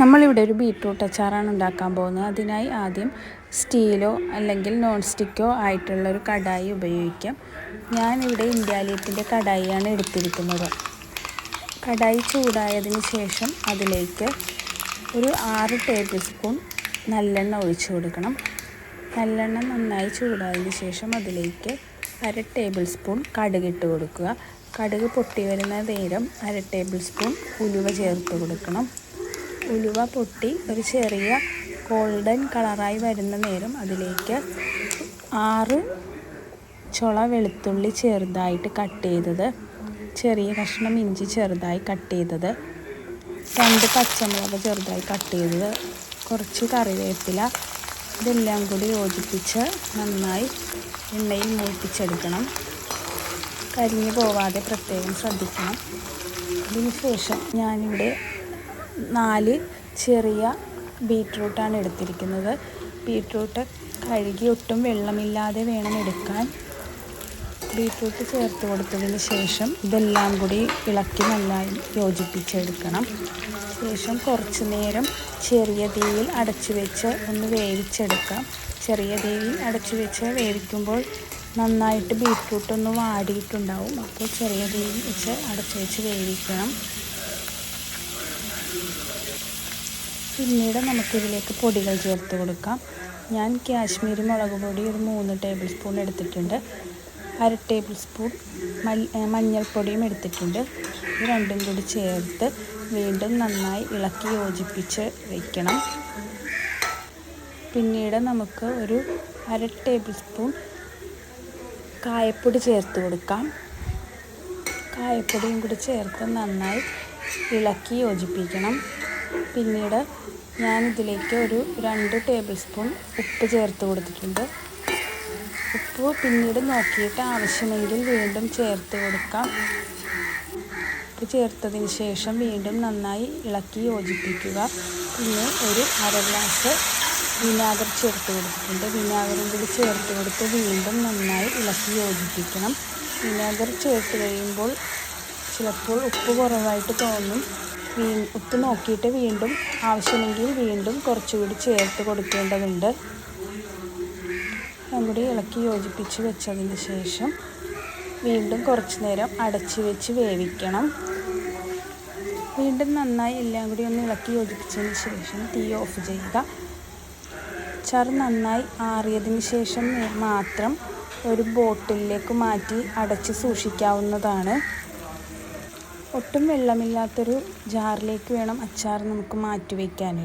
നമ്മളിവിടെ ഒരു ബീറ്റ്റൂട്ട് അച്ചാറാണ് ഉണ്ടാക്കാൻ പോകുന്നത്. അതിനായി ആദ്യം സ്റ്റീലോ അല്ലെങ്കിൽ നോൺ സ്റ്റിക്കോ ആയിട്ടുള്ളൊരു കടായി ഉപയോഗിക്കാം. ഞാനിവിടെ ഇന്ത്യാലിയത്തിൻ്റെ കടായിയാണ് എടുത്തിരിക്കുന്നത്. കടായി ചൂടായതിന് ശേഷം അതിലേക്ക് ഒരു 6 ടേബിൾ സ്പൂൺ നല്ലെണ്ണ ഒഴിച്ചു കൊടുക്കണം. നല്ലെണ്ണ നന്നായി ചൂടായതിന് ശേഷം അതിലേക്ക് 1/2 ടേബിൾ സ്പൂൺ കടുകിട്ട് കൊടുക്കുക. കടുക് പൊട്ടി വരുന്ന നേരം 1/2 ടേബിൾ സ്പൂൺ ഉലുവ ചേർത്ത് കൊടുക്കണം. ഉലുവ പൊട്ടി ഒരു ചെറിയ ഗോൾഡൻ കളറായി വരുന്ന നേരം അതിലേക്ക് 6 ചുള വെളുത്തുള്ളി ചെറുതായിട്ട് കട്ട് ചെയ്തത്, ചെറിയ കഷ്ണം ഇഞ്ചി ചെറുതായി കട്ട് ചെയ്തത്, 2 പച്ചമുളക് ചെറുതായി കട്ട് ചെയ്തത്, കുറച്ച് കറിവേപ്പില, ഇതെല്ലാം കൂടി യോജിപ്പിച്ച് നന്നായി എണ്ണയിൽ മൂപ്പിച്ചെടുക്കണം. കരിഞ്ഞു പോവാതെ പ്രത്യേകം ശ്രദ്ധിക്കണം. അതിനുശേഷം ഞാനിവിടെ 4 ചെറിയ ബീറ്റ്റൂട്ടാണ് എടുത്തിരിക്കുന്നത്. ബീറ്റ്റൂട്ട് കഴുകി ഒട്ടും വെള്ളമില്ലാതെ വേണം എടുക്കാൻ. ബീറ്റ്റൂട്ട് ചേർത്ത് കൊടുത്തതിന് ശേഷം ഇതെല്ലാം കൂടി ഇളക്കി നന്നായി യോജിപ്പിച്ചെടുക്കണം. ശേഷം കുറച്ച് നേരം ചെറിയ തീയിൽ അടച്ചു വെച്ച് ഒന്ന് വേവിച്ചെടുക്കാം. ചെറിയ തീയിൽ അടച്ചു വെച്ച് വേവിക്കുമ്പോൾ നന്നായിട്ട് ബീറ്റ്റൂട്ട് ഒന്ന് വാടിയിട്ടുണ്ടാവും. അപ്പോൾ ചെറിയ തീയിൽ വെച്ച് അടച്ചു വെച്ച് വേവിക്കണം. പിന്നീട് നമുക്കിതിലേക്ക് പൊടികൾ ചേർത്ത് കൊടുക്കാം. ഞാൻ കാശ്മീരി മുളക് പൊടി ഒരു 3 ടേബിൾ സ്പൂൺ എടുത്തിട്ടുണ്ട്. 1/2 ടേബിൾ സ്പൂൺ മഞ്ഞൾപ്പൊടിയും എടുത്തിട്ടുണ്ട്. ഇത് രണ്ടും കൂടി ചേർത്ത് വീണ്ടും നന്നായി ഇളക്കി യോജിപ്പിച്ച് വയ്ക്കണം. പിന്നീട് നമുക്ക് ഒരു 1/2 ടേബിൾ സ്പൂൺ കായപ്പൊടി ചേർത്ത് കൊടുക്കാം. കായപ്പൊടിയും കൂടി ചേർത്ത് നന്നായി ഇളക്കി യോജിപ്പിക്കണം. പിന്നീട് ഞാനിതിലേക്ക് ഒരു 2 ടേബിൾ സ്പൂൺ ഉപ്പ് ചേർത്ത് കൊടുത്തിട്ടുണ്ട്. ഉപ്പ് പിന്നീട് നോക്കിയിട്ട് ആവശ്യമെങ്കിൽ വീണ്ടും ചേർത്ത് കൊടുക്കാം. ഉപ്പ് ചേർത്തതിന് ശേഷം വീണ്ടും നന്നായി ഇളക്കി യോജിപ്പിക്കുക. പിന്നെ ഒരു 1/2 ഗ്ലാസ് വിനാഗിരി ചേർത്ത് കൊടുത്തിട്ടുണ്ട്. വിനാഗിരിയും കൂടി ചേർത്ത് കൊടുത്ത് വീണ്ടും നന്നായി ഇളക്കി യോജിപ്പിക്കണം. വിനാഗിരി ചേർത്ത് കഴിയുമ്പോൾ ചിലപ്പോൾ ഉപ്പ് കുറവായിട്ട് തോന്നും. ഉപ്പ് നോക്കിയിട്ട് വീണ്ടും ആവശ്യമെങ്കിൽ വീണ്ടും കുറച്ചുകൂടി ചേർത്ത് കൊടുക്കേണ്ടതുണ്ട്. എല്ലാം കൂടി ഇളക്കി യോജിപ്പിച്ച് വെച്ചതിന് ശേഷം വീണ്ടും കുറച്ച് നേരം അടച്ചു വെച്ച് വേവിക്കണം. വീണ്ടും നന്നായി എല്ലാം കൂടി ഒന്ന് ഇളക്കി യോജിപ്പിച്ചതിന് ശേഷം തീ ഓഫ് ചെയ്യുക. അച്ചാർ നന്നായി ആറിയതിന് ശേഷം മാത്രം ഒരു ബോട്ടിലേക്ക് മാറ്റി അടച്ച് സൂക്ഷിക്കാവുന്നതാണ്. ഒട്ടും വെള്ളമില്ലാത്തൊരു ജാറിലേക്ക് വേണം അച്ചാർ നമുക്ക് മാറ്റി വയ്ക്കാനായിട്ട്.